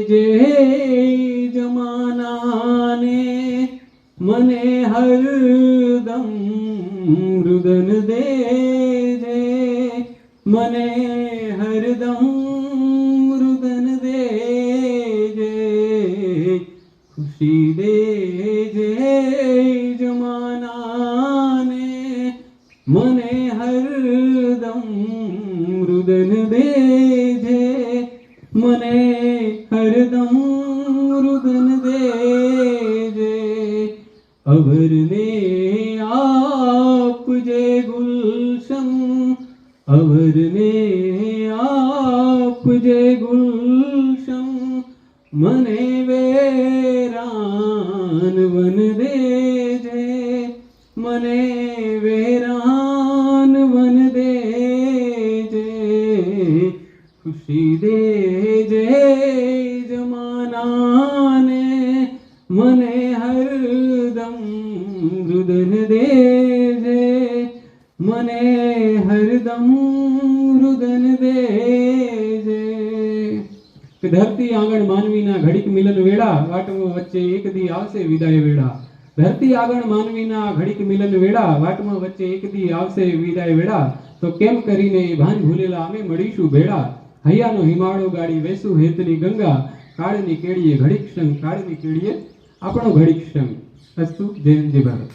જે જમાનાને મને હરદમ રુદન દેજે મને હરદમ રુદન દેજે ખુશી દેજે જમાનાને મને હરદમ રુદન દેજે મને હરદમ રુદન દેજે અવરને આપજે ગુલશન અવરને આપજે ગુલશન મને વેરાન વન દેજે મને વેરાન વન દેજે ખુશી દેજે જમાનાને મને હરદમ રુદન દેજે મને હરદમ રુદન દેજે કે ધરતી આંગણ માનવીના ઘડીક મિલન વેળા વાટમાં વચ્ચે એક દી આવશે વિદાય વેળા ધરતી આગળ માનવીના ઘડીક મિલન વેળા વાટમાં વચ્ચે એક દી આવશે વિદાય વેળા તો કેમ કરીને એ ભાન ભૂલેલા અમે મળીશું ભેળા હૈયાનો હિમાળો ગાડી વેસુ હેતની ગંગા કાળની કેડીએ ઘડીક સંગ કાળની કેડીએ આપણો ઘડીક સંગ અસ્તુ જય હિન્દ જય ભારત.